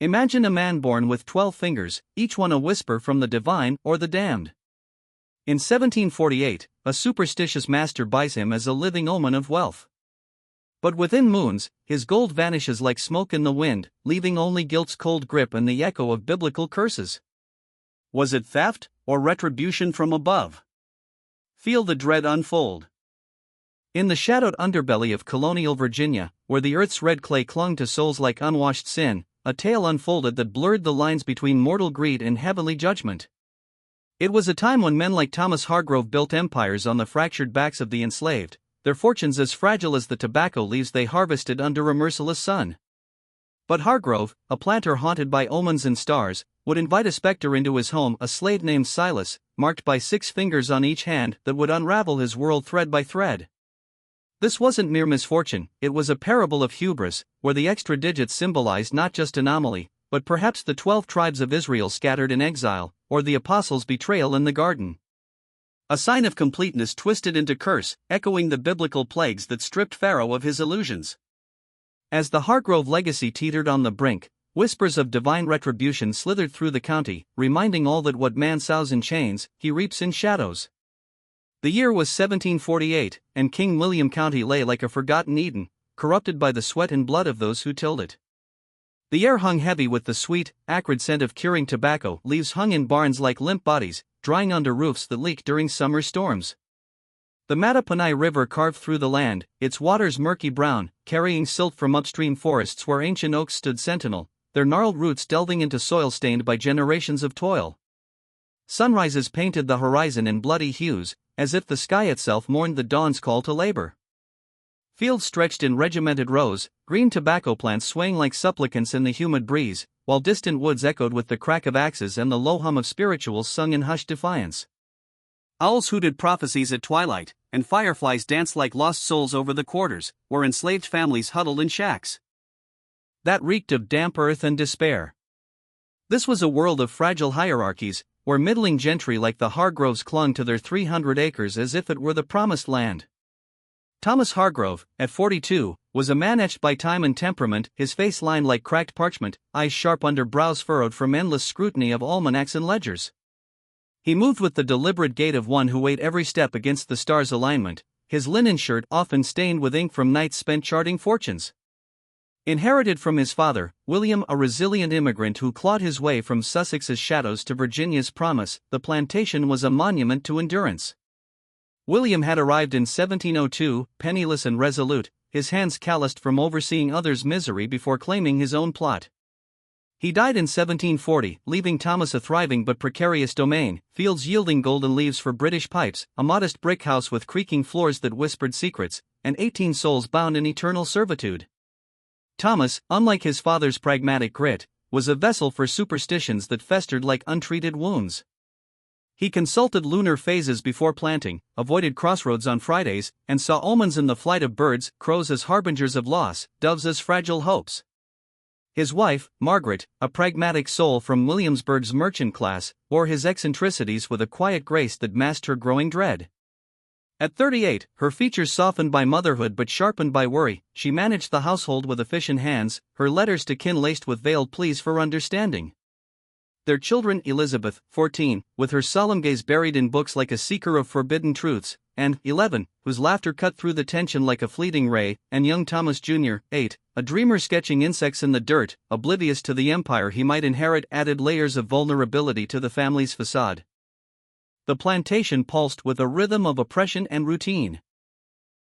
Imagine a man born with 12 fingers, each one a whisper from the divine or the damned. In 1748, a superstitious master buys him as a living omen of wealth. But within moons, his gold vanishes like smoke in the wind, leaving only guilt's cold grip and the echo of biblical curses. Was it theft, or retribution from above? Feel the dread unfold. In the shadowed underbelly of Colonial Virginia, where the earth's red clay clung to souls like unwashed sin, a tale unfolded that blurred the lines between mortal greed and heavenly judgment. It was a time when men like Thomas Hargrove built empires on the fractured backs of the enslaved, their fortunes as fragile as the tobacco leaves they harvested under a merciless sun. But Hargrove, a planter haunted by omens and stars, would invite a specter into his home, a slave named Silas, marked by 6 fingers on each hand that would unravel his world thread by thread. This wasn't mere misfortune, it was a parable of hubris, where the extra digits symbolized not just anomaly, but perhaps the 12 tribes of Israel scattered in exile, or the apostles' betrayal in the garden. A sign of completeness twisted into curse, echoing the biblical plagues that stripped Pharaoh of his illusions. As the Hargrove legacy teetered on the brink, whispers of divine retribution slithered through the county, reminding all that what man sows in chains, he reaps in shadows. The year was 1748, and King William County lay like a forgotten Eden, corrupted by the sweat and blood of those who tilled it. The air hung heavy with the sweet, acrid scent of curing tobacco. Leaves hung in barns like limp bodies, drying under roofs that leak during summer storms. The Mattaponi River carved through the land, its waters murky brown, carrying silt from upstream forests where ancient oaks stood sentinel, their gnarled roots delving into soil stained by generations of toil. Sunrises painted the horizon in bloody hues, as if the sky itself mourned the dawn's call to labor. Fields stretched in regimented rows, green tobacco plants swaying like supplicants in the humid breeze, while distant woods echoed with the crack of axes and the low hum of spirituals sung in hushed defiance. Owls hooted prophecies at twilight, and fireflies danced like lost souls over the quarters, where enslaved families huddled in shacks. That reeked of damp earth and despair. This was a world of fragile hierarchies, where middling gentry like the Hargroves clung to their 300 acres as if it were the promised land. Thomas Hargrove, at 42, was a man etched by time and temperament, his face lined like cracked parchment, eyes sharp under brows furrowed from endless scrutiny of almanacs and ledgers. He moved with the deliberate gait of one who weighed every step against the stars' alignment, his linen shirt often stained with ink from nights spent charting fortunes. Inherited from his father, William, a resilient immigrant who clawed his way from Sussex's shadows to Virginia's promise, the plantation was a monument to endurance. William had arrived in 1702, penniless and resolute, his hands calloused from overseeing others' misery before claiming his own plot. He died in 1740, leaving Thomas a thriving but precarious domain, fields yielding golden leaves for British pipes, a modest brick house with creaking floors that whispered secrets, and 18 souls bound in eternal servitude. Thomas, unlike his father's pragmatic grit, was a vessel for superstitions that festered like untreated wounds. He consulted lunar phases before planting, avoided crossroads on Fridays, and saw omens in the flight of birds, crows as harbingers of loss, doves as fragile hopes. His wife, Margaret, a pragmatic soul from Williamsburg's merchant class, bore his eccentricities with a quiet grace that masked her growing dread. At 38, her features softened by motherhood but sharpened by worry, she managed the household with efficient hands, her letters to kin laced with veiled pleas for understanding. Their children, Elizabeth, 14, with her solemn gaze buried in books like a seeker of forbidden truths, and 11, whose laughter cut through the tension like a fleeting ray, and young Thomas Jr., 8, a dreamer sketching insects in the dirt, oblivious to the empire he might inherit, added layers of vulnerability to the family's facade. The plantation pulsed with a rhythm of oppression and routine.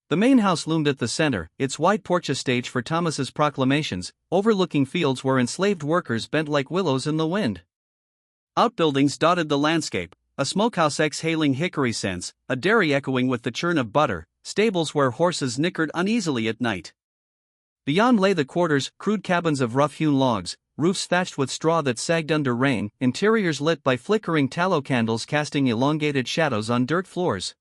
The main house loomed at the center, its wide porch a stage for Thomas's proclamations, overlooking fields where enslaved workers bent like willows in the wind. Outbuildings dotted the landscape, a smokehouse exhaling hickory scents, a dairy echoing with the churn of butter, stables where horses nickered uneasily at night. Beyond lay the quarters, crude cabins of rough-hewn logs, roofs thatched with straw that sagged under rain, interiors lit by flickering tallow candles casting elongated shadows on dirt floors.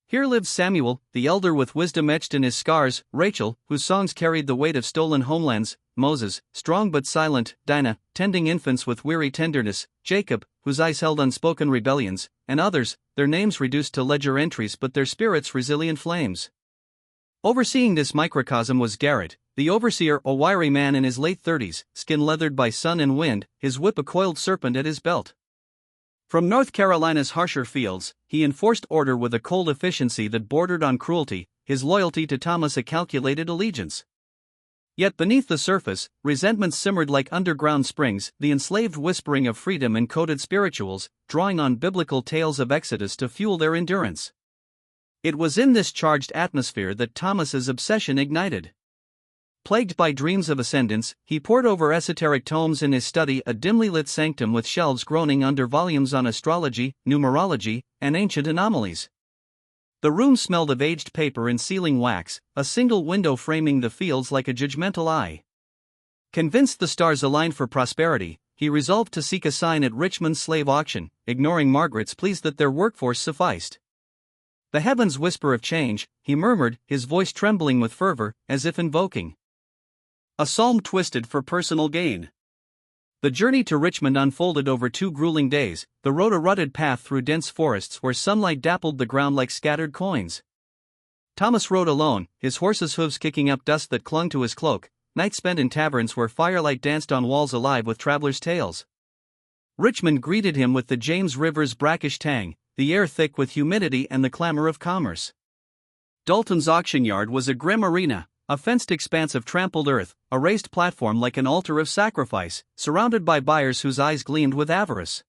Here lived Samuel, the elder with wisdom etched in his scars, Rachel, whose songs carried the weight of stolen homelands, Moses, strong but silent, Dinah, tending infants with weary tenderness, Jacob, whose eyes held unspoken rebellions, and others, their names reduced to ledger entries but their spirits resilient flames. Overseeing this microcosm was Garrett, The overseer, a wiry man in his late 30s, skin leathered by sun and wind, his whip a coiled serpent at his belt. From North Carolina's harsher fields, he enforced order with a cold efficiency that bordered on cruelty, his loyalty to Thomas a calculated allegiance. Yet beneath the surface, resentment simmered like underground springs, the enslaved whispering of freedom encoded spirituals, drawing on biblical tales of Exodus to fuel their endurance. It was in this charged atmosphere that Thomas's obsession ignited. Plagued by dreams of ascendance, he pored over esoteric tomes in his study, a dimly lit sanctum with shelves groaning under volumes on astrology, numerology, and ancient anomalies. The room smelled of aged paper and sealing wax, a single window framing the fields like a judgmental eye. Convinced the stars aligned for prosperity, he resolved to seek a sign at Richmond's slave auction, ignoring Margaret's pleas that their workforce sufficed. The heavens whisper of change, he murmured, his voice trembling with fervor, as if invoking a psalm twisted for personal gain. The journey to Richmond unfolded over 2 grueling days. The road a rutted path through dense forests where sunlight dappled the ground like scattered coins. Thomas rode alone, his horse's hooves kicking up dust that clung to his cloak, nights spent in taverns where firelight danced on walls alive with travelers' tales. Richmond greeted him with the James River's brackish tang, the air thick with humidity and the clamor of commerce. Dalton's auction yard was a grim arena, a fenced expanse of trampled earth, a raised platform like an altar of sacrifice, surrounded by buyers whose eyes gleamed with avarice.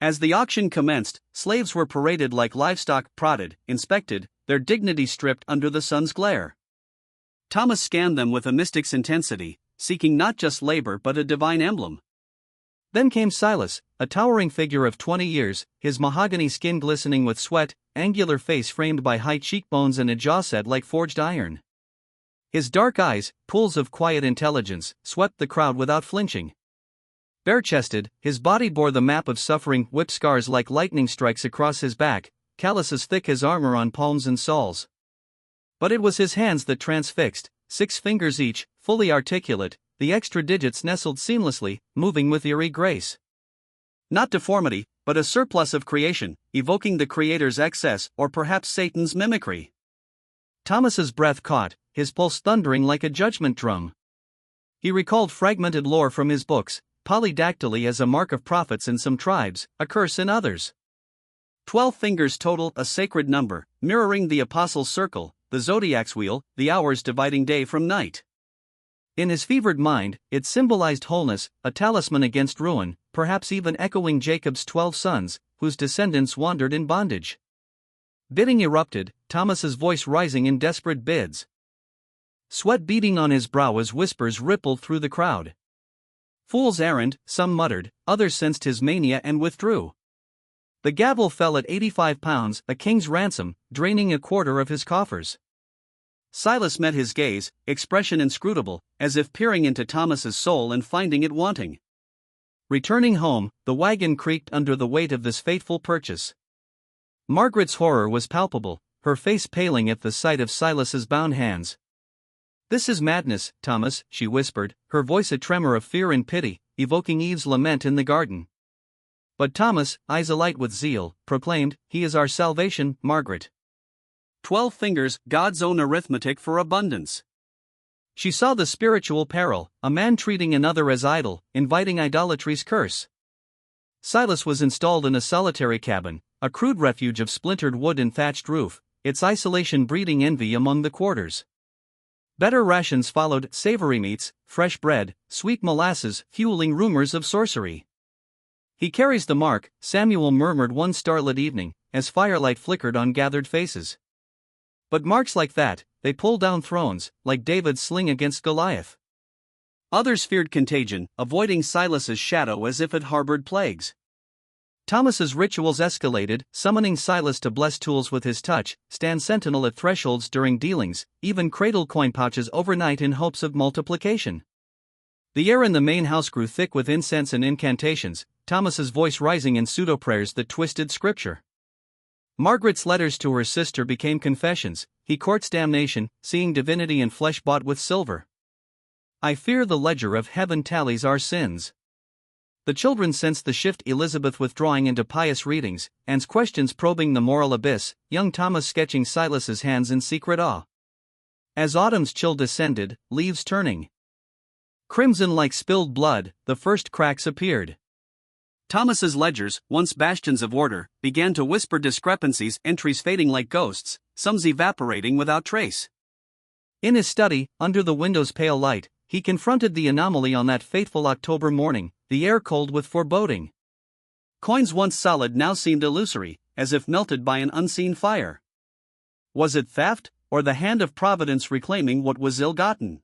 As the auction commenced, slaves were paraded like livestock, prodded, inspected, their dignity stripped under the sun's glare. Thomas scanned them with a mystic's intensity, seeking not just labor but a divine emblem. Then came Silas, a towering figure of 20 years, his mahogany skin glistening with sweat, angular face framed by high cheekbones and a jaw set like forged iron. His dark eyes, pools of quiet intelligence, swept the crowd without flinching. Bare-chested, his body bore the map of suffering, whip scars like lightning strikes across his back, calluses thick as armor on palms and soles. But it was his hands that transfixed, 6 fingers each, fully articulate, the extra digits nestled seamlessly, moving with eerie grace. Not deformity, but a surplus of creation, evoking the Creator's excess or perhaps Satan's mimicry. Thomas's breath caught, his pulse thundering like a judgment drum. He recalled fragmented lore from his books, polydactyly as a mark of prophets in some tribes, a curse in others. 12 fingers total, a sacred number, mirroring the apostles' circle, the zodiac's wheel, the hours dividing day from night. In his fevered mind, it symbolized wholeness, a talisman against ruin, perhaps even echoing Jacob's 12 sons, whose descendants wandered in bondage. Bidding erupted, Thomas's voice rising in desperate bids. Sweat beading on his brow as whispers rippled through the crowd. Fool's errand, some muttered, others sensed his mania and withdrew. The gavel fell at 85 pounds, a king's ransom, draining a quarter of his coffers. Silas met his gaze, expression inscrutable, as if peering into Thomas's soul and finding it wanting. Returning home, the wagon creaked under the weight of this fateful purchase. Margaret's horror was palpable, her face paling at the sight of Silas's bound hands. "This is madness, Thomas," she whispered, her voice a tremor of fear and pity, evoking Eve's lament in the garden. But Thomas, eyes alight with zeal, proclaimed, "He is our salvation, Margaret." 12 fingers, God's own arithmetic for abundance. She saw the spiritual peril, a man treating another as idol, inviting idolatry's curse. Silas was installed in a solitary cabin, a crude refuge of splintered wood and thatched roof, its isolation breeding envy among the quarters. Better rations followed, savory meats, fresh bread, sweet molasses, fueling rumors of sorcery. "He carries the mark," Samuel murmured one starlit evening, as firelight flickered on gathered faces. But marks like that, they pull down thrones, like David's sling against Goliath. Others feared contagion, avoiding Silas's shadow as if it harbored plagues. Thomas's rituals escalated, summoning Silas to bless tools with his touch, stand sentinel at thresholds during dealings, even cradle coin pouches overnight in hopes of multiplication. The air in the main house grew thick with incense and incantations, Thomas's voice rising in pseudo-prayers that twisted scripture. Margaret's letters to her sister became confessions. He courts damnation, seeing divinity in flesh bought with silver. "I fear the ledger of heaven tallies our sins." The children sensed the shift, Elizabeth withdrawing into pious readings, Anne's questions probing the moral abyss, young Thomas sketching Silas's hands in secret awe. As autumn's chill descended, leaves turning crimson like spilled blood, the first cracks appeared. Thomas's ledgers, once bastions of order, began to whisper discrepancies, entries fading like ghosts, sums evaporating without trace. In his study, under the window's pale light, he confronted the anomaly on that fateful October morning, the air cold with foreboding. Coins once solid now seemed illusory, as if melted by an unseen fire. Was it theft, or the hand of Providence reclaiming what was ill-gotten?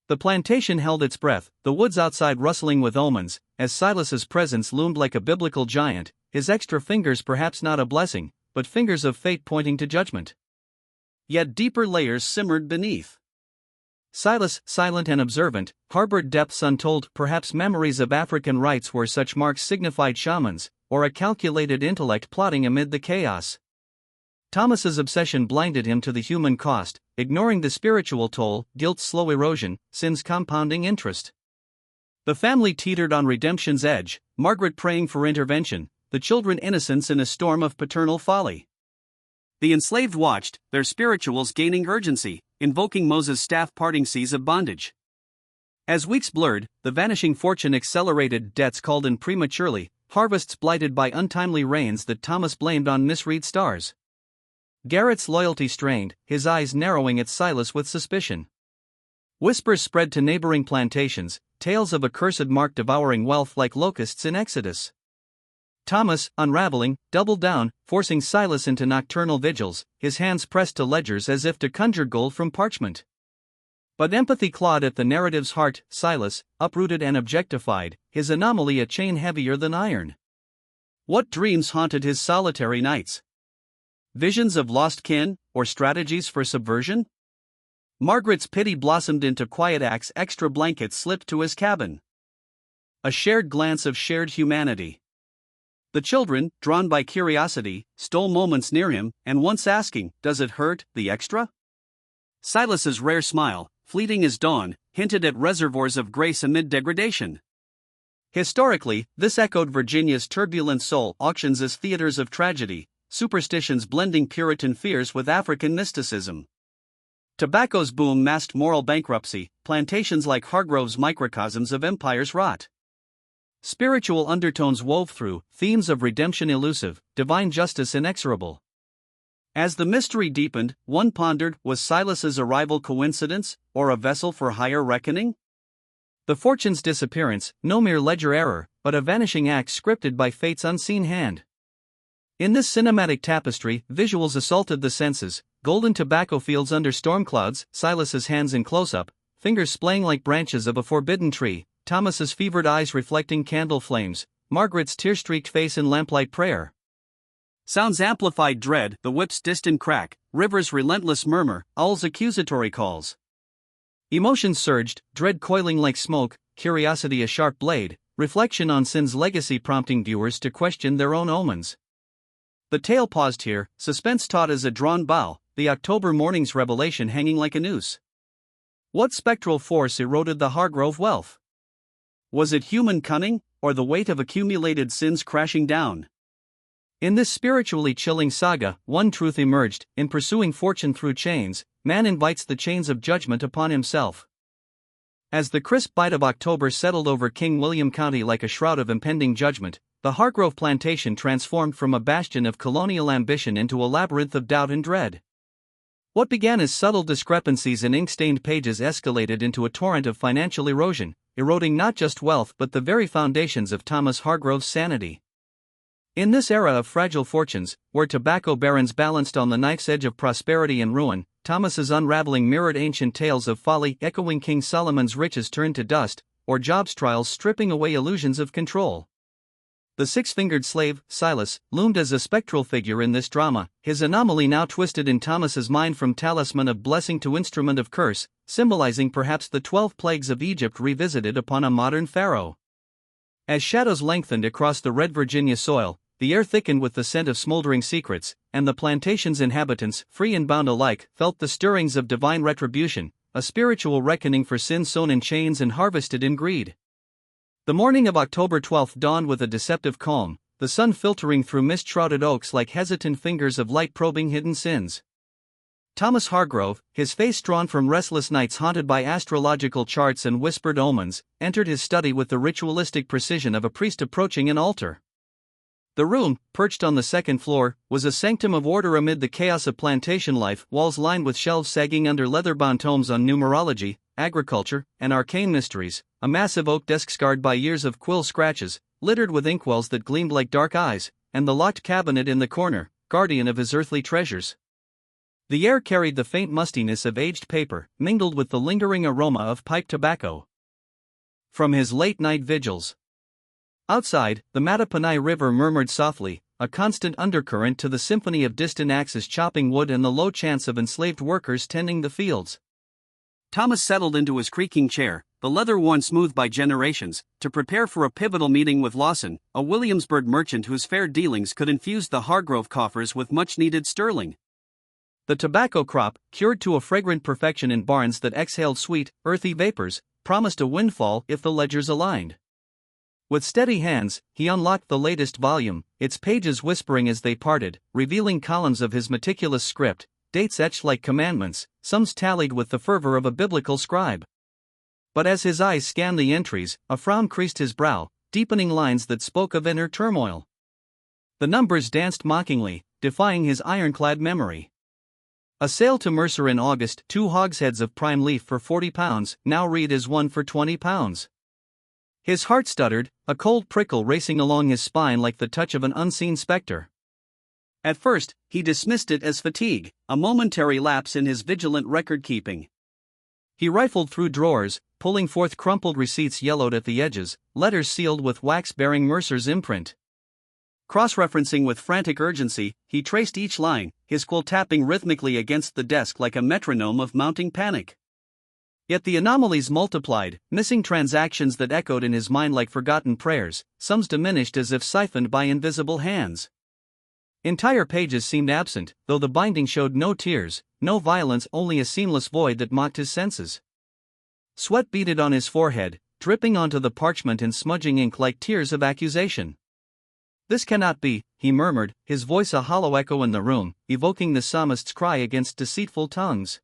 The plantation held its breath, the woods outside rustling with omens, as Silas's presence loomed like a biblical giant, his extra fingers perhaps not a blessing, but fingers of fate pointing to judgment. Yet deeper layers simmered beneath. Silas, silent and observant, harbored depths untold, perhaps memories of African rites where such marks signified shamans, or a calculated intellect plotting amid the chaos. Thomas's obsession blinded him to the human cost, ignoring the spiritual toll, guilt's slow erosion, sin's compounding interest. The family teetered on redemption's edge, Margaret praying for intervention, the children innocents in a storm of paternal folly. The enslaved watched, their spirituals gaining urgency, invoking Moses' staff parting seas of bondage. As weeks blurred, the vanishing fortune accelerated, debts called in prematurely, harvests blighted by untimely rains that Thomas blamed on misread stars. Garrett's loyalty strained, his eyes narrowing at Silas with suspicion. Whispers spread to neighboring plantations, tales of accursed Mark devouring wealth like locusts in Exodus. Thomas, unraveling, doubled down, forcing Silas into nocturnal vigils, his hands pressed to ledgers as if to conjure gold from parchment. But empathy clawed at the narrative's heart. Silas, uprooted and objectified, his anomaly a chain heavier than iron. What dreams haunted his solitary nights? Visions of lost kin, or strategies for subversion? Margaret's pity blossomed into quiet acts, extra blankets slipped to his cabin. A shared glance of shared humanity. The children, drawn by curiosity, stole moments near him, and once asking, "Does it hurt, the extra?" Silas's rare smile, fleeting as dawn, hinted at reservoirs of grace amid degradation. Historically, this echoed Virginia's turbulent soul, auctions as theaters of tragedy, superstitions blending Puritan fears with African mysticism. Tobacco's boom masked moral bankruptcy, plantations like Hargrove's microcosms of empire's rot. Spiritual undertones wove through, themes of redemption elusive, divine justice inexorable. As the mystery deepened, one pondered, was Silas's arrival coincidence, or a vessel for higher reckoning? The fortune's disappearance, no mere ledger error, but a vanishing act scripted by fate's unseen hand. In this cinematic tapestry, visuals assaulted the senses, golden tobacco fields under storm clouds, Silas's hands in close-up, fingers splaying like branches of a forbidden tree, Thomas's fevered eyes reflecting candle flames, Margaret's tear-streaked face in lamplight prayer. Sounds amplified dread, the whip's distant crack, river's relentless murmur, owl's accusatory calls. Emotions surged, dread coiling like smoke, curiosity a sharp blade, reflection on sin's legacy prompting viewers to question their own omens. The tale paused here, suspense taut as a drawn bow, the October morning's revelation hanging like a noose. What spectral force eroded the Hargrove wealth? Was it human cunning, or the weight of accumulated sins crashing down? In this spiritually chilling saga, one truth emerged: in pursuing fortune through chains, man invites the chains of judgment upon himself. As the crisp bite of October settled over King William County like a shroud of impending judgment, the Hargrove plantation transformed from a bastion of colonial ambition into a labyrinth of doubt and dread. What began as subtle discrepancies in ink-stained pages escalated into a torrent of financial erosion, eroding not just wealth but the very foundations of Thomas Hargrove's sanity. In this era of fragile fortunes, where tobacco barons balanced on the knife's edge of prosperity and ruin, Thomas's unraveling mirrored ancient tales of folly, echoing King Solomon's riches turned to dust, or Job's trials stripping away illusions of control. The six-fingered slave, Silas, loomed as a spectral figure in this drama, his anomaly now twisted in Thomas's mind from talisman of blessing to instrument of curse, symbolizing perhaps the 12 plagues of Egypt revisited upon a modern pharaoh. As shadows lengthened across the red Virginia soil, the air thickened with the scent of smoldering secrets, and the plantation's inhabitants, free and bound alike, felt the stirrings of divine retribution, a spiritual reckoning for sin sown in chains and harvested in greed. The morning of October 12 dawned with a deceptive calm, the sun filtering through mist-shrouded oaks like hesitant fingers of light probing hidden sins. Thomas Hargrove, his face drawn from restless nights haunted by astrological charts and whispered omens, entered his study with the ritualistic precision of a priest approaching an altar. The room, perched on the second floor, was a sanctum of order amid the chaos of plantation life, walls lined with shelves sagging under leather-bound tomes on numerology, agriculture, and arcane mysteries, a massive oak desk scarred by years of quill scratches, littered with inkwells that gleamed like dark eyes, and the locked cabinet in the corner, guardian of his earthly treasures. The air carried the faint mustiness of aged paper, mingled with the lingering aroma of pipe tobacco. From his late-night vigils. Outside, the Mattaponi River murmured softly, a constant undercurrent to the symphony of distant axes chopping wood and the low chants of enslaved workers tending the fields. Thomas settled into his creaking chair, the leather worn smooth by generations, to prepare for a pivotal meeting with Lawson, a Williamsburg merchant whose fair dealings could infuse the Hargrove coffers with much-needed sterling. The tobacco crop, cured to a fragrant perfection in barns that exhaled sweet, earthy vapors, promised a windfall if the ledgers aligned. With steady hands, he unlocked the latest volume, its pages whispering as they parted, revealing columns of his meticulous script, dates etched like commandments, sums tallied with the fervor of a biblical scribe. But as his eyes scanned the entries, a frown creased his brow, deepening lines that spoke of inner turmoil. The numbers danced mockingly, defying his ironclad memory. A sale to Mercer in August, 2 hogsheads of prime leaf for £40, now read as 1 for £20. His heart stuttered, a cold prickle racing along his spine like the touch of an unseen spectre. At first, he dismissed it as fatigue, a momentary lapse in his vigilant record-keeping. He rifled through drawers, pulling forth crumpled receipts yellowed at the edges, letters sealed with wax bearing Mercer's imprint. Cross-referencing with frantic urgency, he traced each line, his quill tapping rhythmically against the desk like a metronome of mounting panic. Yet the anomalies multiplied, missing transactions that echoed in his mind like forgotten prayers, sums diminished as if siphoned by invisible hands. Entire pages seemed absent, though the binding showed no tears, no violence, only a seamless void that mocked his senses. Sweat beaded on his forehead, dripping onto the parchment and smudging ink like tears of accusation. "This cannot be," he murmured, his voice a hollow echo in the room, evoking the psalmist's cry against deceitful tongues.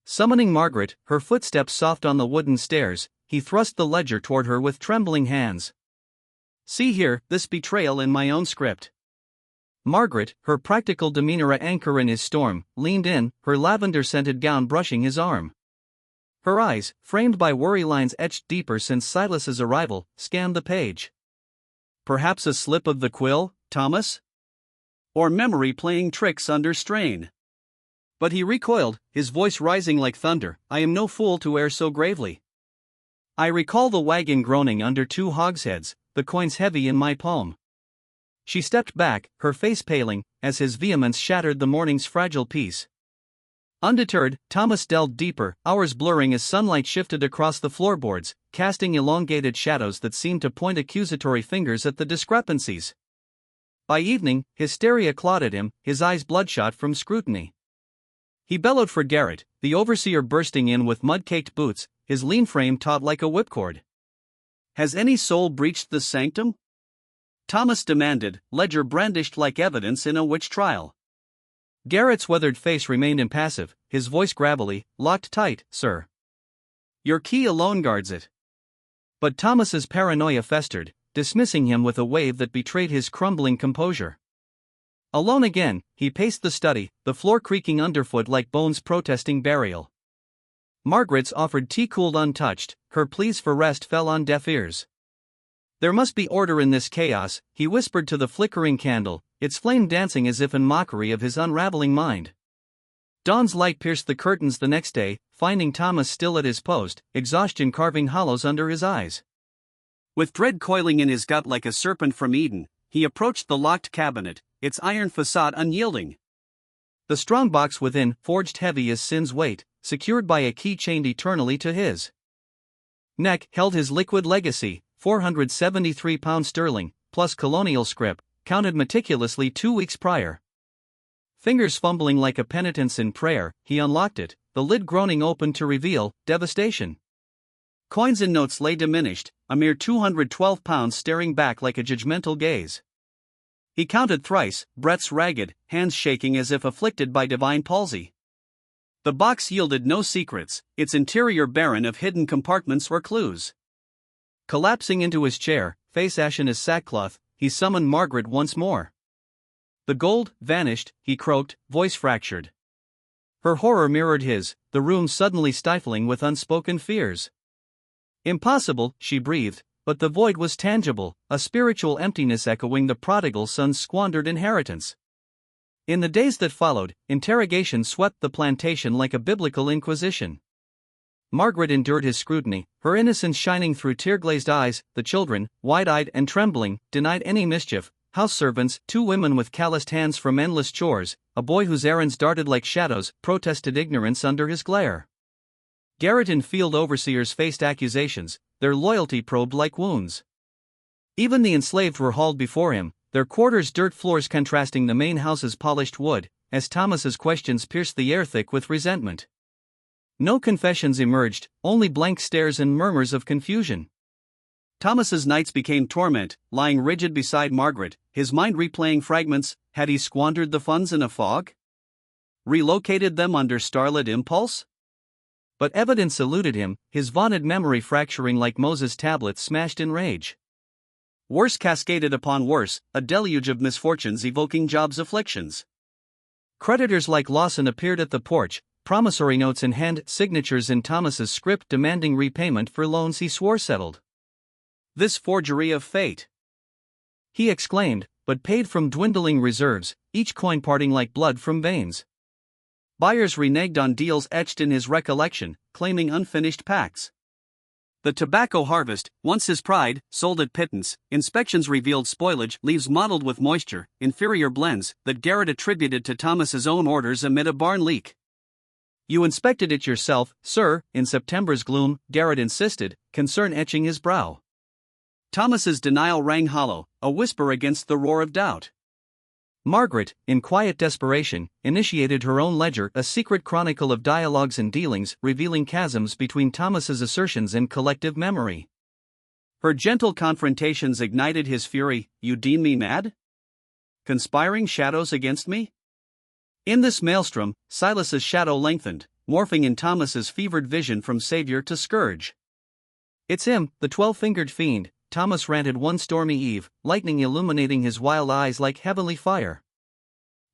Summoning Margaret, her footsteps soft on the wooden stairs, he thrust the ledger toward her with trembling hands. "See here, this betrayal in my own script." Margaret, her practical demeanor a anchor in his storm, leaned in, her lavender-scented gown brushing his arm. Her eyes, framed by worry lines etched deeper since Silas's arrival, scanned the page. "Perhaps a slip of the quill, Thomas? Or memory playing tricks under strain?" But he recoiled, his voice rising like thunder. "I am no fool to err so gravely. I recall the wagon groaning under 2 hogsheads, the coins heavy in my palm." She stepped back, her face paling, as his vehemence shattered the morning's fragile peace. Undeterred, Thomas delved deeper, hours blurring as sunlight shifted across the floorboards, casting elongated shadows that seemed to point accusatory fingers at the discrepancies. By evening, hysteria clotted him, his eyes bloodshot from scrutiny. He bellowed for Garrett, the overseer bursting in with mud-caked boots, his lean frame taut like a whipcord. "Has any soul breached the sanctum?" Thomas demanded, ledger brandished like evidence in a witch trial. Garrett's weathered face remained impassive, his voice gravelly, "Locked tight, sir. Your key alone guards it." But Thomas's paranoia festered, dismissing him with a wave that betrayed his crumbling composure. Alone again, he paced the study, the floor creaking underfoot like bones protesting burial. Margaret's offered tea cooled untouched, her pleas for rest fell on deaf ears. "There must be order in this chaos," he whispered to the flickering candle, its flame dancing as if in mockery of his unraveling mind. Dawn's light pierced the curtains the next day, finding Thomas still at his post, exhaustion carving hollows under his eyes. With dread coiling in his gut like a serpent from Eden, he approached the locked cabinet, its iron facade unyielding. The strong box within, forged heavy as sin's weight, secured by a key chained eternally to his neck, held his liquid legacy, £473 sterling, plus Colonial scrip, counted meticulously 2 weeks prior. Fingers fumbling like a penitence in prayer, he unlocked it, the lid groaning open to reveal devastation. Coins and notes lay diminished, a mere £212 staring back like a judgmental gaze. He counted thrice, breaths ragged, hands shaking as if afflicted by divine palsy. The box yielded no secrets, its interior barren of hidden compartments or clues. Collapsing into his chair, face ashen as sackcloth, he summoned Margaret once more. The gold vanished, he croaked, voice fractured. Her horror mirrored his, the room suddenly stifling with unspoken fears. Impossible, she breathed, but the void was tangible, a spiritual emptiness echoing the prodigal son's squandered inheritance. In the days that followed, interrogation swept the plantation like a biblical inquisition. Margaret endured his scrutiny, her innocence shining through tear-glazed eyes. The children, wide-eyed and trembling, denied any mischief. House servants, 2 women with calloused hands from endless chores, a boy whose errands darted like shadows, protested ignorance under his glare. Garrett and field overseers faced accusations, their loyalty probed like wounds. Even the enslaved were hauled before him, their quarters' dirt floors contrasting the main house's polished wood, as Thomas's questions pierced the air thick with resentment. No confessions emerged, only blank stares and murmurs of confusion. Thomas's nights became torment, lying rigid beside Margaret, his mind replaying fragments. Had he squandered the funds in a fog? Relocated them under starlit impulse? But evidence eluded him, his vaunted memory fracturing like Moses' tablets smashed in rage. Worse cascaded upon worse, a deluge of misfortunes evoking Job's afflictions. Creditors like Lawson appeared at the porch, promissory notes in hand, signatures in Thomas's script demanding repayment for loans he swore settled. This forgery of fate! He exclaimed, but paid from dwindling reserves, each coin parting like blood from veins. Buyers reneged on deals etched in his recollection, claiming unfinished packs. The tobacco harvest, once his pride, sold at pittance. Inspections revealed spoilage, leaves mottled with moisture, inferior blends that Garrett attributed to Thomas's own orders amid a barn leak. You inspected it yourself, sir, in September's gloom, Garrett insisted, concern etching his brow. Thomas's denial rang hollow, a whisper against the roar of doubt. Margaret, in quiet desperation, initiated her own ledger, a secret chronicle of dialogues and dealings, revealing chasms between Thomas's assertions and collective memory. Her gentle confrontations ignited his fury. You deem me mad? Conspiring shadows against me? In this maelstrom, Silas's shadow lengthened, morphing in Thomas's fevered vision from savior to scourge. It's him, the 12-fingered fiend, Thomas ranted one stormy eve, lightning illuminating his wild eyes like heavenly fire.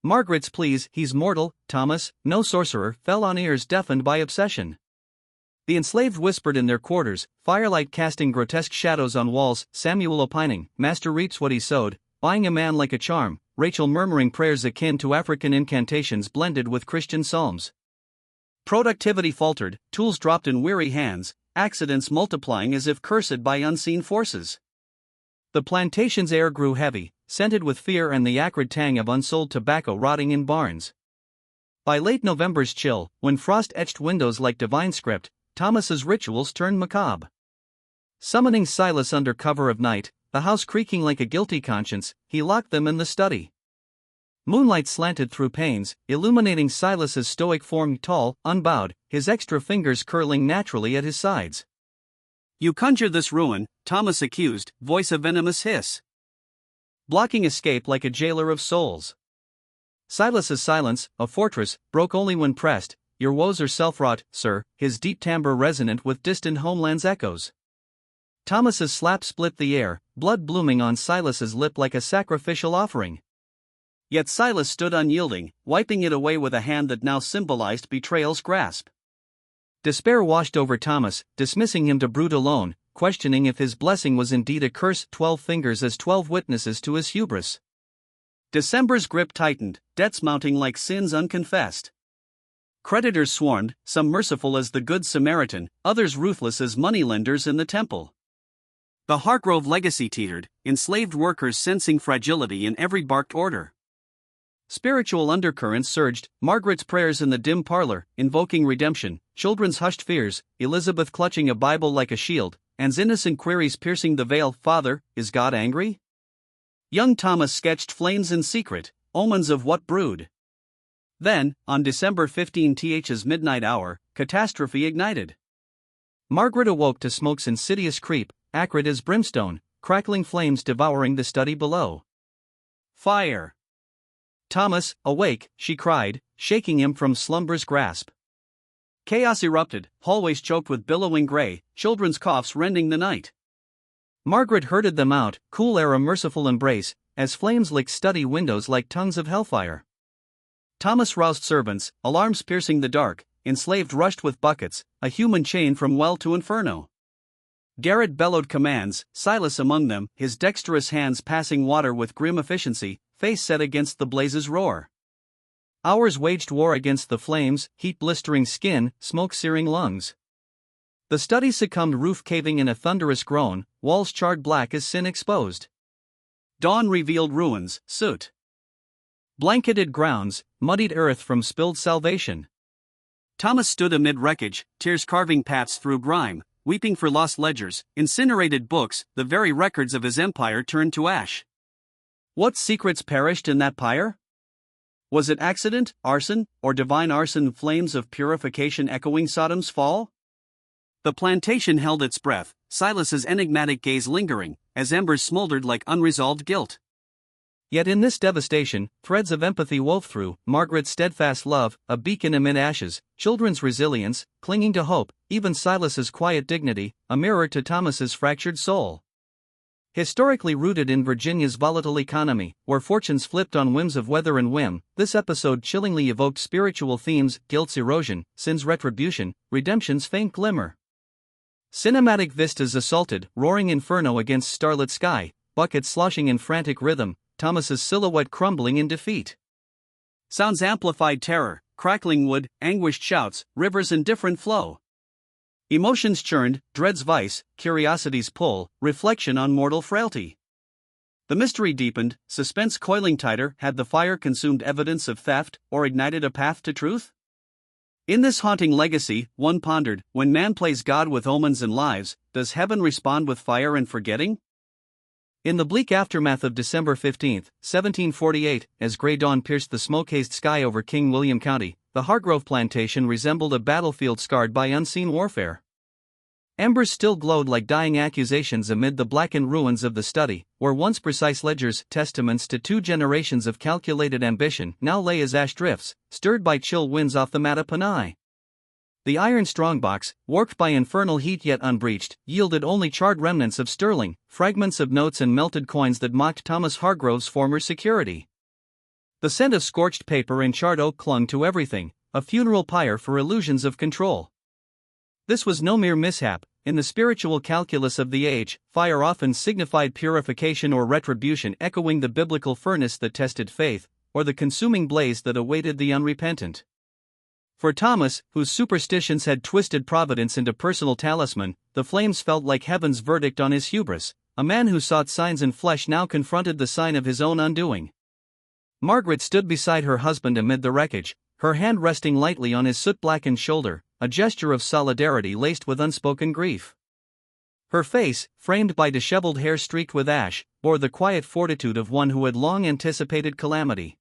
Margaret's pleas, he's mortal, Thomas, no sorcerer, fell on ears deafened by obsession. The enslaved whispered in their quarters, firelight casting grotesque shadows on walls, Samuel opining, master reaps what he sowed, buying a man like a charm, Rachel murmuring prayers akin to African incantations blended with Christian psalms. Productivity faltered, tools dropped in weary hands, accidents multiplying as if cursed by unseen forces. The plantation's air grew heavy, scented with fear and the acrid tang of unsold tobacco rotting in barns. By late November's chill, when frost etched windows like divine script, Thomas's rituals turned macabre. Summoning Silas under cover of night, the house creaking like a guilty conscience, he locked them in the study. Moonlight slanted through panes, illuminating Silas's stoic form, tall, unbowed, his extra fingers curling naturally at his sides. You conjure this ruin, Thomas accused, voice a venomous hiss. Blocking escape like a jailer of souls. Silas's silence, a fortress, broke only when pressed. Your woes are self-wrought, sir, his deep timbre resonant with distant homeland's echoes. Thomas's slap split the air, blood blooming on Silas's lip like a sacrificial offering. Yet Silas stood unyielding, wiping it away with a hand that now symbolized betrayal's grasp. Despair washed over Thomas, dismissing him to brood alone, questioning if his blessing was indeed a curse. 12 fingers as 12 witnesses to his hubris. December's grip tightened, debts mounting like sins unconfessed. Creditors swarmed, some merciful as the Good Samaritan, others ruthless as moneylenders in the temple. The Hargrove legacy teetered, enslaved workers sensing fragility in every barked order. Spiritual undercurrents surged, Margaret's prayers in the dim parlor, invoking redemption, children's hushed fears, Elizabeth clutching a Bible like a shield, Anne's innocent queries piercing the veil. Father, is God angry? Young Thomas sketched flames in secret, omens of what brewed. Then, on December 15th's midnight hour, catastrophe ignited. Margaret awoke to smoke's insidious creep, acrid as brimstone, crackling flames devouring the study below. Fire! Thomas, awake, she cried, shaking him from slumber's grasp. Chaos erupted, hallways choked with billowing gray, children's coughs rending the night. Margaret herded them out, cool air a merciful embrace, as flames licked study windows like tongues of hellfire. Thomas roused servants, alarms piercing the dark, enslaved rushed with buckets, a human chain from well to inferno. Garrett bellowed commands, Silas among them, his dexterous hands passing water with grim efficiency, face set against the blaze's roar. Hours waged war against the flames, heat blistering skin, smoke searing lungs. The study succumbed, roof caving in a thunderous groan, walls charred black as sin exposed. Dawn revealed ruins, soot. Blanketed grounds, muddied earth from spilled salvation. Thomas stood amid wreckage, tears carving paths through grime, weeping for lost ledgers, incinerated books, the very records of his empire turned to ash. What secrets perished in that pyre? Was it accident, arson, or divine arson, flames of purification echoing Sodom's fall? The plantation held its breath, Silas's enigmatic gaze lingering, as embers smoldered like unresolved guilt. Yet in this devastation, threads of empathy wove through: Margaret's steadfast love, a beacon amid ashes; children's resilience, clinging to hope; even Silas's quiet dignity, a mirror to Thomas's fractured soul. Historically rooted in Virginia's volatile economy, where fortunes flipped on whims of weather and whim, this episode chillingly evoked spiritual themes: guilt's erosion, sin's retribution, redemption's faint glimmer. Cinematic vistas assaulted, roaring inferno against starlit sky, buckets sloshing in frantic rhythm, Thomas's silhouette crumbling in defeat. Sounds amplified terror, crackling wood, anguished shouts, rivers in different flow. Emotions churned, dread's vice, curiosity's pull, reflection on mortal frailty. The mystery deepened, suspense coiling tighter. Had the fire consumed evidence of theft, or ignited a path to truth? In this haunting legacy, one pondered, when man plays God with omens and lives, does heaven respond with fire and forgetting? In the bleak aftermath of December 15, 1748, as gray dawn pierced the smoke-hazed sky over King William County, the Hargrove plantation resembled a battlefield scarred by unseen warfare. Embers still glowed like dying accusations amid the blackened ruins of the study, where once precise ledgers, testaments to 2 generations of calculated ambition, now lay as ash drifts, stirred by chill winds off the Mattaponi. The iron strongbox, warped by infernal heat yet unbreached, yielded only charred remnants of sterling, fragments of notes and melted coins that mocked Thomas Hargrove's former security. The scent of scorched paper and charred oak clung to everything, a funeral pyre for illusions of control. This was no mere mishap. In the spiritual calculus of the age, fire often signified purification or retribution, echoing the biblical furnace that tested faith, or the consuming blaze that awaited the unrepentant. For Thomas, whose superstitions had twisted providence into personal talisman, the flames felt like heaven's verdict on his hubris. A man who sought signs in flesh now confronted the sign of his own undoing. Margaret stood beside her husband amid the wreckage, her hand resting lightly on his soot-blackened shoulder, a gesture of solidarity laced with unspoken grief. Her face, framed by disheveled hair streaked with ash, bore the quiet fortitude of one who had long anticipated calamity.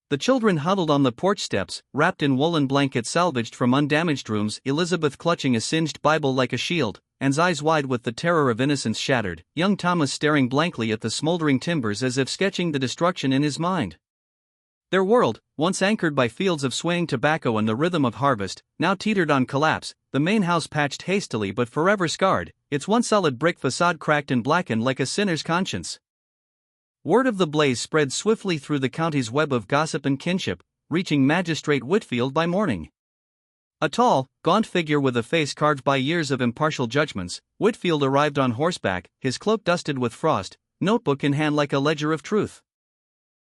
The children huddled on the porch steps, wrapped in woolen blankets salvaged from undamaged rooms, Elizabeth clutching a singed Bible like a shield, Anne's eyes wide with the terror of innocence shattered, young Thomas staring blankly at the smoldering timbers as if sketching the destruction in his mind. Their world, once anchored by fields of swaying tobacco and the rhythm of harvest, now teetered on collapse, the main house patched hastily but forever scarred, its one solid brick facade cracked and blackened like a sinner's conscience. Word of the blaze spread swiftly through the county's web of gossip and kinship, reaching Magistrate Whitfield by morning. A tall, gaunt figure with a face carved by years of impartial judgments, Whitfield arrived on horseback, his cloak dusted with frost, notebook in hand like a ledger of truth.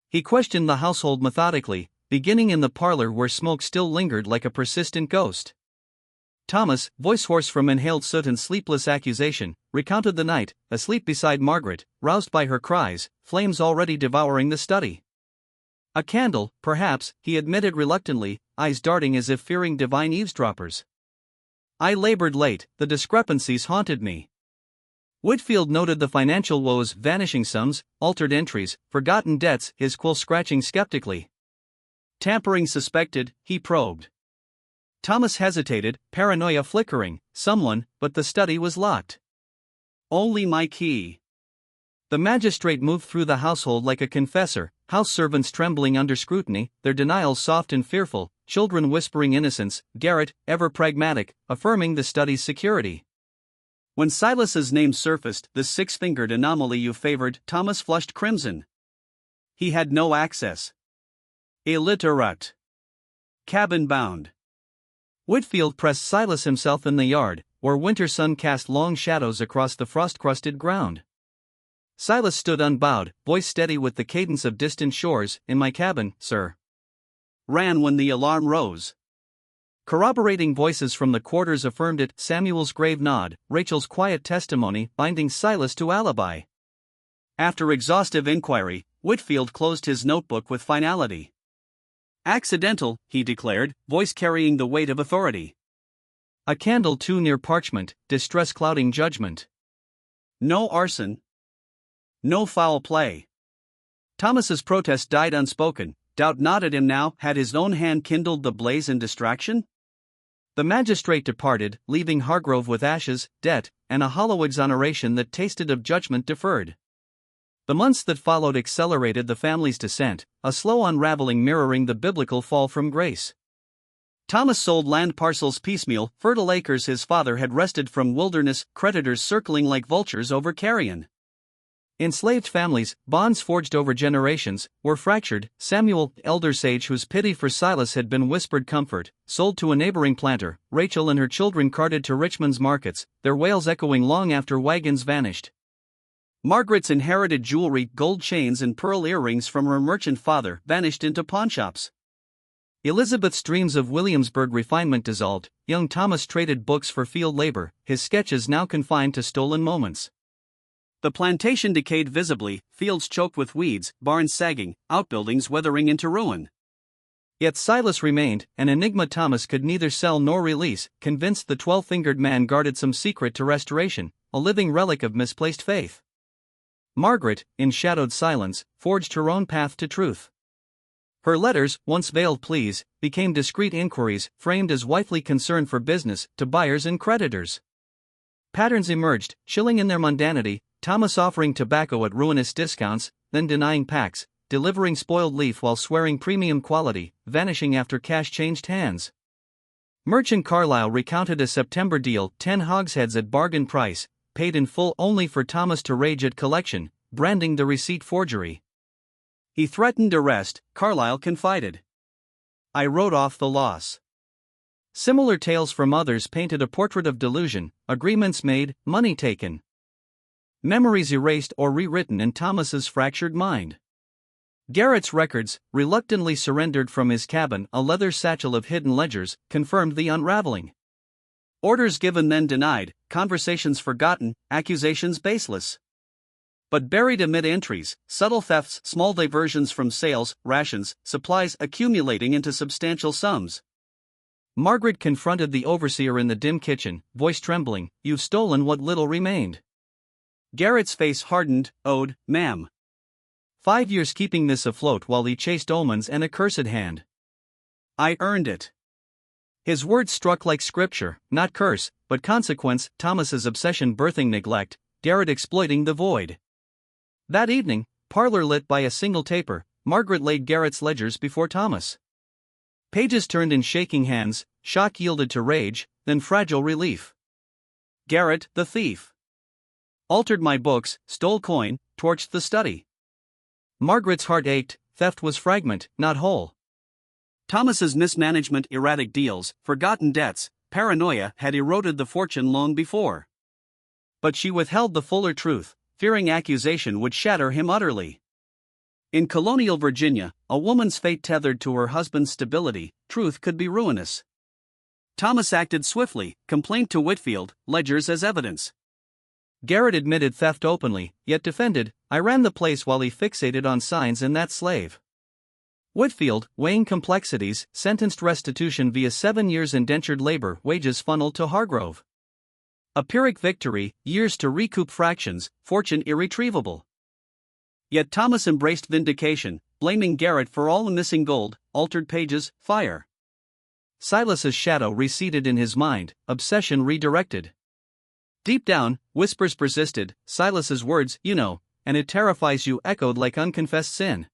He questioned the household methodically, beginning in the parlor where smoke still lingered like a persistent ghost. Thomas, voice hoarse from inhaled soot and sleepless accusation, recounted the night, asleep beside Margaret, roused by her cries, flames already devouring the study. A candle, perhaps, he admitted reluctantly, eyes darting as if fearing divine eavesdroppers. I labored late, the discrepancies haunted me. Whitfield noted the financial woes, vanishing sums, altered entries, forgotten debts, his quill scratching skeptically. Tampering suspected, he probed. Thomas hesitated, paranoia flickering, someone, but the study was locked. Only my key. The magistrate moved through the household like a confessor, house servants trembling under scrutiny, their denials soft and fearful, children whispering innocence, Garrett, ever pragmatic, affirming the study's security. When Silas's name surfaced, the six-fingered anomaly you favored, Thomas flushed crimson. He had no access. Illiterate. Cabin-bound. Whitfield pressed Silas himself in the yard, where winter sun cast long shadows across the frost-crusted ground. Silas stood unbowed, voice steady with the cadence of distant shores. "In my cabin, sir." Ran when the alarm rose. Corroborating voices from the quarters affirmed it, Samuel's grave nod, Rachel's quiet testimony, binding Silas to alibi. After exhaustive inquiry, Whitfield closed his notebook with finality. "Accidental," he declared, voice carrying the weight of authority. A candle too near parchment, distress clouding judgment. No arson. No foul play. Thomas's protest died unspoken. Doubt not at him now. Had his own hand kindled the blaze in distraction? The magistrate departed, leaving Hargrove with ashes, debt, and a hollow exoneration that tasted of judgment deferred. The months that followed accelerated the family's descent, a slow unraveling mirroring the biblical fall from grace. Thomas sold land parcels piecemeal, fertile acres his father had wrested from wilderness, creditors circling like vultures over carrion. Enslaved families, bonds forged over generations, were fractured. Samuel, elder sage whose pity for Silas had been whispered comfort, sold to a neighboring planter. Rachel and her children carted to Richmond's markets, their wails echoing long after wagons vanished. Margaret's inherited jewelry, gold chains and pearl earrings from her merchant father, vanished into pawnshops. Elizabeth's dreams of Williamsburg refinement dissolved. Young Thomas traded books for field labor, his sketches now confined to stolen moments. The plantation decayed visibly, fields choked with weeds, barns sagging, outbuildings weathering into ruin. Yet Silas remained, an enigma Thomas could neither sell nor release, convinced the 12-fingered man guarded some secret to restoration, a living relic of misplaced faith. Margaret, in shadowed silence, forged her own path to truth. Her letters, once veiled pleas, became discreet inquiries, framed as wifely concern for business, to buyers and creditors. Patterns emerged, chilling in their mundanity, Thomas offering tobacco at ruinous discounts, then denying packs, delivering spoiled leaf while swearing premium quality, vanishing after cash changed hands. Merchant Carlyle recounted a September deal, 10 hogsheads at bargain price, paid in full only for Thomas to rage at collection, branding the receipt forgery. He threatened arrest, Carlyle confided. "I wrote off the loss." Similar tales from others painted a portrait of delusion, agreements made, money taken. Memories erased or rewritten in Thomas's fractured mind. Garrett's records, reluctantly surrendered from his cabin, a leather satchel of hidden ledgers, confirmed the unraveling. Orders given then denied, conversations forgotten, accusations baseless. But buried amid entries, subtle thefts, small diversions from sales, rations, supplies accumulating into substantial sums. Margaret confronted the overseer in the dim kitchen, voice trembling, "You've stolen what little remained." Garrett's face hardened, "Owed, ma'am. 5 years keeping this afloat while he chased omens and a cursed hand. I earned it." His words struck like scripture, not curse, but consequence, Thomas's obsession birthing neglect, Garrett exploiting the void. That evening, parlor lit by a single taper, Margaret laid Garrett's ledgers before Thomas. Pages turned in shaking hands, shock yielded to rage, then fragile relief. "Garrett, the thief. Altered my books, stole coin, torched the study." Margaret's heart ached, theft was fragment, not whole. Thomas's mismanagement, erratic deals, forgotten debts, paranoia had eroded the fortune long before. But she withheld the fuller truth, fearing accusation would shatter him utterly. In Colonial Virginia, a woman's fate tethered to her husband's stability, truth could be ruinous. Thomas acted swiftly, complained to Whitfield, ledgers as evidence. Garrett admitted theft openly, yet defended, "I ran the place while he fixated on signs and that slave." Whitfield, weighing complexities, sentenced restitution via 7 years indentured labor, wages funneled to Hargrove. A Pyrrhic victory, years to recoup fractions, fortune irretrievable. Yet Thomas embraced vindication, blaming Garrett for all the missing gold, altered pages, fire. Silas's shadow receded in his mind, obsession redirected. Deep down, whispers persisted, Silas's words, "You know, and it terrifies you," echoed like unconfessed sin.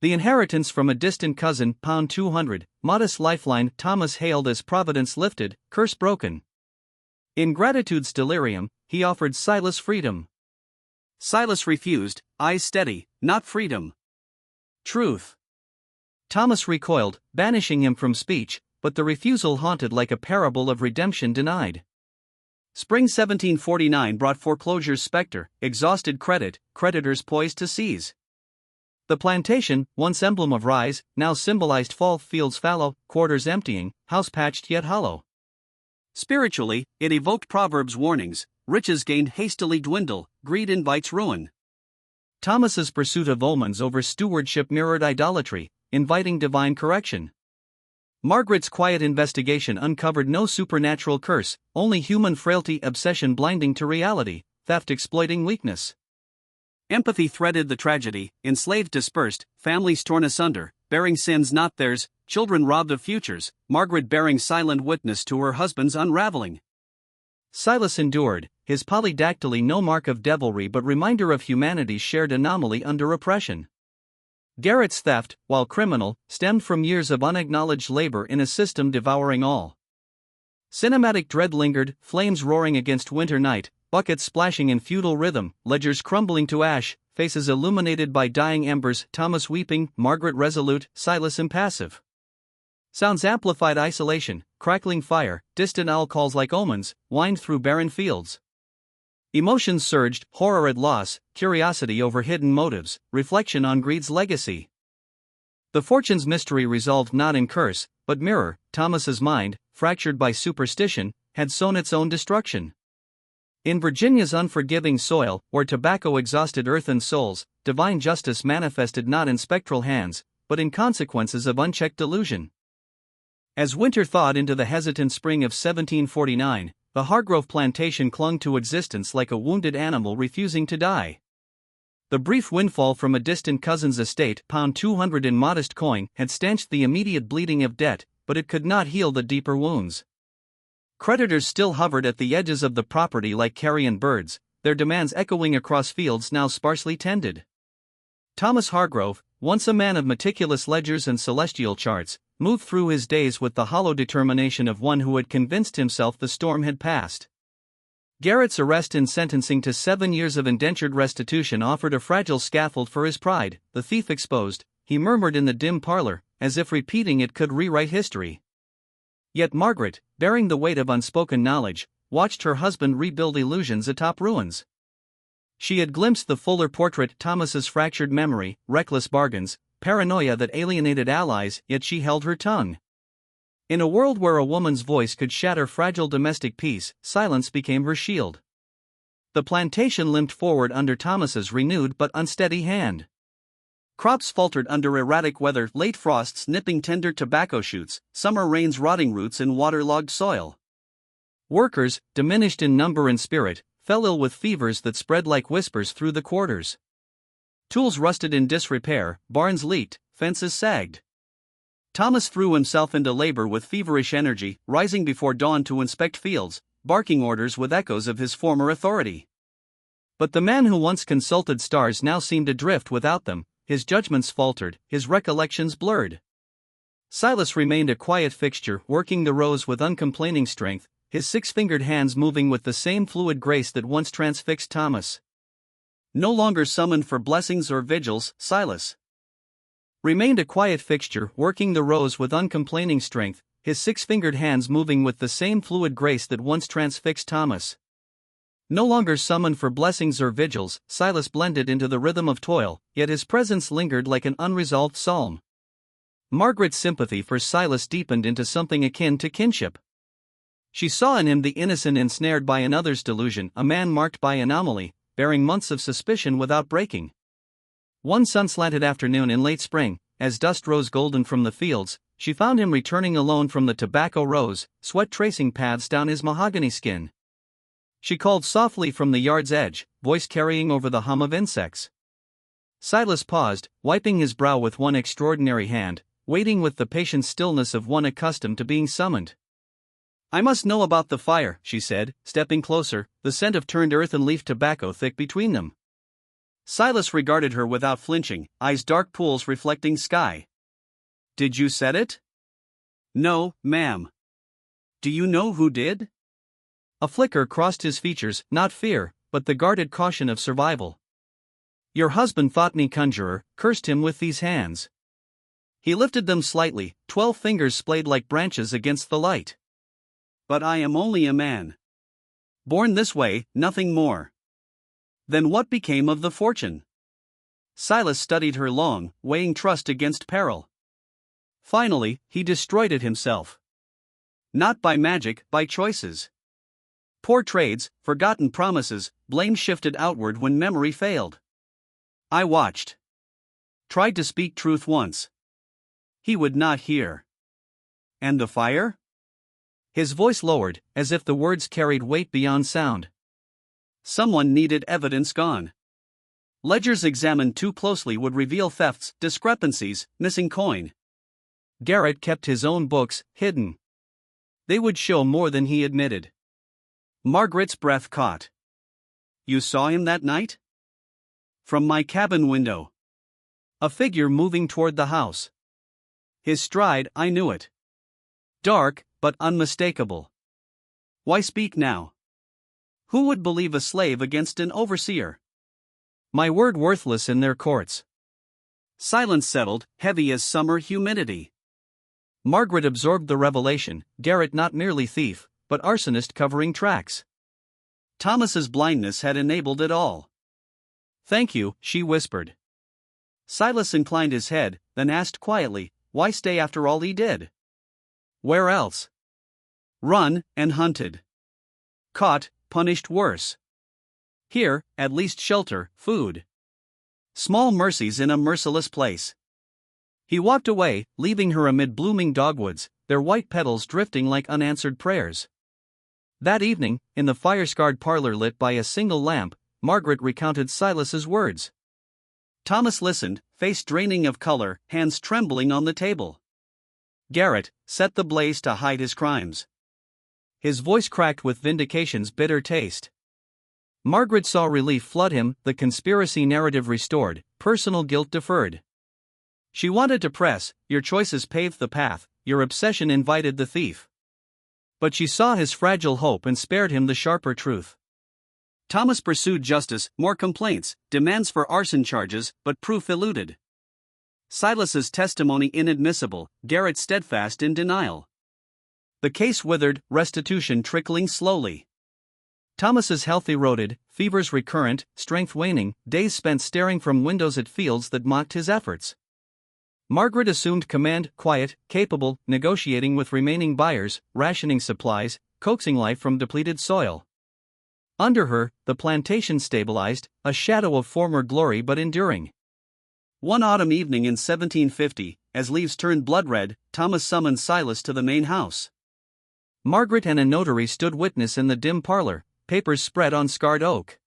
The inheritance from a distant cousin, pound 200, modest lifeline, Thomas hailed as Providence lifted, curse broken. In gratitude's delirium, he offered Silas freedom. Silas refused, eyes steady, not freedom. Truth. Thomas recoiled, banishing him from speech, but the refusal haunted like a parable of redemption denied. Spring 1749 brought foreclosure's specter, exhausted credit, creditors poised to seize. The plantation, once emblem of rise, now symbolized fall, fields fallow, quarters emptying, house patched yet hollow. Spiritually, it evoked Proverbs' warnings: riches gained hastily dwindle, greed invites ruin. Thomas's pursuit of omens over stewardship mirrored idolatry, inviting divine correction. Margaret's quiet investigation uncovered no supernatural curse, only human frailty, obsession blinding to reality, theft exploiting weakness. Empathy threaded the tragedy, enslaved dispersed, families torn asunder, bearing sins not theirs, children robbed of futures, Margaret bearing silent witness to her husband's unraveling. Silas endured, his polydactyly no mark of devilry but reminder of humanity's shared anomaly under oppression. Garrett's theft, while criminal, stemmed from years of unacknowledged labor in a system devouring all. Cinematic dread lingered, flames roaring against winter night, buckets splashing in feudal rhythm, ledgers crumbling to ash, faces illuminated by dying embers, Thomas weeping, Margaret resolute, Silas impassive. Sounds amplified isolation, crackling fire, distant owl calls like omens, whined through barren fields. Emotions surged, horror at loss, curiosity over hidden motives, reflection on greed's legacy. The fortune's mystery resolved not in curse, but mirror. Thomas's mind, fractured by superstition, had sown its own destruction. In Virginia's unforgiving soil, where tobacco exhausted earth and souls, divine justice manifested not in spectral hands, but in consequences of unchecked delusion. As winter thawed into the hesitant spring of 1749, the Hargrove plantation clung to existence like a wounded animal refusing to die. The brief windfall from a distant cousin's estate, pound 200 in modest coin, had stanched the immediate bleeding of debt, but it could not heal the deeper wounds. Creditors still hovered at the edges of the property like carrion birds, their demands echoing across fields now sparsely tended. Thomas Hargrove, once a man of meticulous ledgers and celestial charts, moved through his days with the hollow determination of one who had convinced himself the storm had passed. Garrett's arrest and sentencing to 7 years of indentured restitution offered a fragile scaffold for his pride. The thief exposed, he murmured in the dim parlor, as if repeating it could rewrite history. Yet Margaret, bearing the weight of unspoken knowledge, watched her husband rebuild illusions atop ruins. She had glimpsed the fuller portrait, Thomas's fractured memory, reckless bargains, paranoia that alienated allies, yet she held her tongue. In a world where a woman's voice could shatter fragile domestic peace, silence became her shield. The plantation limped forward under Thomas's renewed but unsteady hand. Crops faltered under erratic weather, late frosts nipping tender tobacco shoots, summer rains rotting roots in waterlogged soil. Workers, diminished in number and spirit, fell ill with fevers that spread like whispers through the quarters. Tools rusted in disrepair, barns leaked, fences sagged. Thomas threw himself into labor with feverish energy, rising before dawn to inspect fields, barking orders with echoes of his former authority. But the man who once consulted stars now seemed adrift without them, his judgments faltered, his recollections blurred. Silas remained a quiet fixture, working the rows with uncomplaining strength, his six-fingered hands moving with the same fluid grace that once transfixed Thomas. No longer summoned for blessings or vigils, Silas remained a quiet fixture, working the rows with uncomplaining strength, his six-fingered hands moving with the same fluid grace that once transfixed Thomas. No longer summoned for blessings or vigils, Silas blended into the rhythm of toil, yet his presence lingered like an unresolved psalm. Margaret's sympathy for Silas deepened into something akin to kinship. She saw in him the innocent ensnared by another's delusion, a man marked by anomaly, bearing months of suspicion without breaking. One sun-slanted afternoon in late spring, as dust rose golden from the fields, she found him returning alone from the tobacco rows, sweat tracing paths down his mahogany skin. She called softly from the yard's edge, voice carrying over the hum of insects. Silas paused, wiping his brow with one extraordinary hand, waiting with the patient stillness of one accustomed to being summoned. "I must know about the fire," she said, stepping closer, the scent of turned earth and leaf tobacco thick between them. Silas regarded her without flinching, eyes dark pools reflecting sky. Did you set it? No, ma'am. Do you know who did? A flicker crossed his features, not fear, but the guarded caution of survival. Your husband thought me conjurer, cursed him with these hands. He lifted them slightly, 12 fingers splayed like branches against the light. But I am only a man. Born this way, nothing more. Then what became of the fortune? Silas studied her long, weighing trust against peril. Finally, he destroyed it himself. Not by magic, by choices. Poor trades, forgotten promises, blame shifted outward when memory failed. I watched. Tried to speak truth once. He would not hear. And the fire? His voice lowered, as if the words carried weight beyond sound. Someone needed evidence gone. Ledgers examined too closely would reveal thefts, discrepancies, missing coin. Garrett kept his own books, hidden. They would show more than he admitted. Margaret's breath caught. You saw him that night? From my cabin window. A figure moving toward the house. His stride, I knew it. Dark, but unmistakable. Why speak now? Who would believe a slave against an overseer? My word worthless in their courts. Silence settled, heavy as summer humidity. Margaret absorbed the revelation, Garrett not merely thief, but arsonist covering tracks. Thomas's blindness had enabled it all. Thank you, she whispered. Silas inclined his head, then asked quietly, why stay after all he did? Where else? Run, and hunted. Caught, punished worse. Here, at least shelter, food. Small mercies in a merciless place. He walked away, leaving her amid blooming dogwoods, their white petals drifting like unanswered prayers. That evening, in the fire-scarred parlor lit by a single lamp, Margaret recounted Silas's words. Thomas listened, face draining of color, hands trembling on the table. Garrett set the blaze to hide his crimes. His voice cracked with vindication's bitter taste. Margaret saw relief flood him, the conspiracy narrative restored, personal guilt deferred. She wanted to press, your choices paved the path, your obsession invited the thief. But she saw his fragile hope and spared him the sharper truth. Thomas pursued justice, more complaints, demands for arson charges, but proof eluded. Silas's testimony inadmissible, Garrett steadfast in denial. The case withered, restitution trickling slowly. Thomas's health eroded, fevers recurrent, strength waning, days spent staring from windows at fields that mocked his efforts. Margaret assumed command, quiet, capable, negotiating with remaining buyers, rationing supplies, coaxing life from depleted soil. Under her, the plantation stabilized, a shadow of former glory but enduring. One autumn evening in 1750, as leaves turned blood-red, Thomas summoned Silas to the main house. Margaret and a notary stood witness in the dim parlor, papers spread on scarred oak.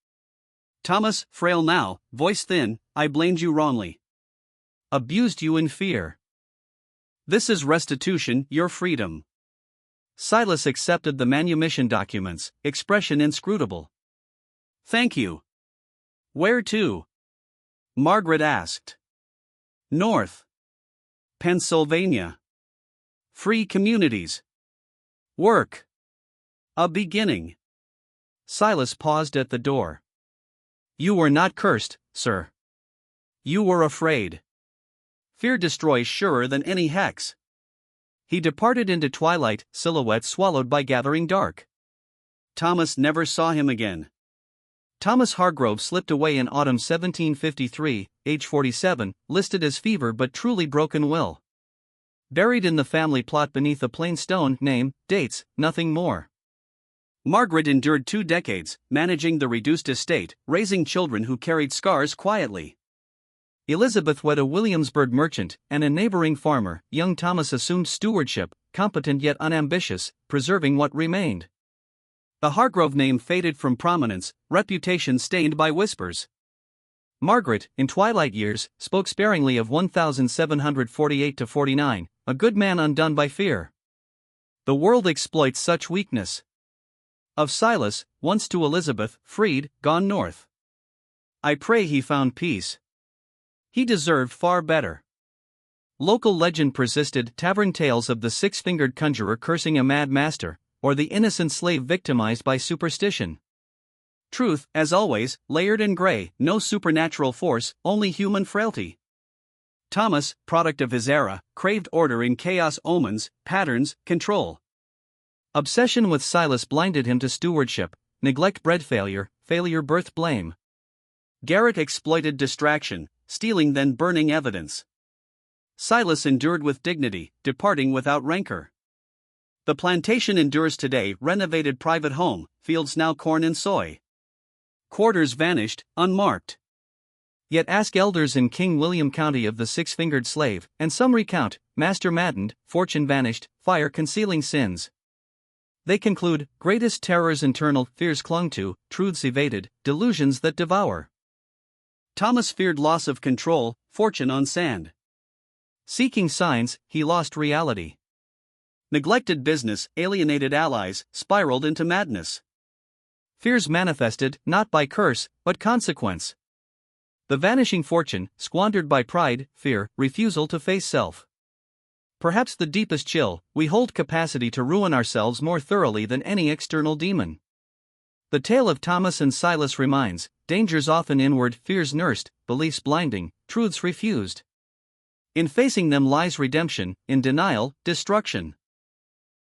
Thomas, frail now, voice thin, I blamed you wrongly. Abused you in fear. This is restitution, your freedom. Silas accepted the manumission documents, expression inscrutable. Thank you. Where to? Margaret asked. North. Pennsylvania. Free communities. Work. A beginning. Silas paused at the door. You were not cursed, sir. You were afraid. Fear destroys surer than any hex. He departed into twilight, silhouette swallowed by gathering dark. Thomas never saw him again. Thomas Hargrove slipped away in autumn 1753, age 47, listed as fever but truly broken will. Buried in the family plot beneath a plain stone, name, dates, nothing more. Margaret endured 2 decades, managing the reduced estate, raising children who carried scars quietly. Elizabeth wed a Williamsburg merchant, and a neighboring farmer. Young Thomas assumed stewardship, competent yet unambitious, preserving what remained. The Hargrove name faded from prominence, reputation stained by whispers. Margaret, in twilight years, spoke sparingly of 1748-49, a good man undone by fear. The world exploits such weakness. Of Silas, once to Elizabeth, freed, gone north. I pray he found peace. He deserved far better. Local legend persisted, tavern tales of the six-fingered conjurer cursing a mad master, or the innocent slave victimized by superstition. Truth, as always, layered in gray, no supernatural force, only human frailty. Thomas, product of his era, craved order in chaos, omens, patterns, control. Obsession with Silas blinded him to stewardship, neglect bred failure, failure birthed blame. Garrett exploited distraction, stealing then burning evidence. Silas endured with dignity, departing without rancor. The plantation endures today, renovated private home, fields now corn and soy. Quarters vanished, unmarked. Yet ask elders in King William County of the six-fingered slave, and some recount, master maddened, fortune vanished, fire concealing sins. They conclude, greatest terrors internal, fears clung to, truths evaded, delusions that devour. Thomas feared loss of control, fortune on sand. Seeking signs, he lost reality. Neglected business, alienated allies, spiraled into madness. Fears manifested, not by curse, but consequence. The vanishing fortune, squandered by pride, fear, refusal to face self. Perhaps the deepest chill, we hold capacity to ruin ourselves more thoroughly than any external demon. The tale of Thomas and Silas reminds, dangers often inward, fears nursed, beliefs blinding, truths refused. In facing them lies redemption, in denial, destruction.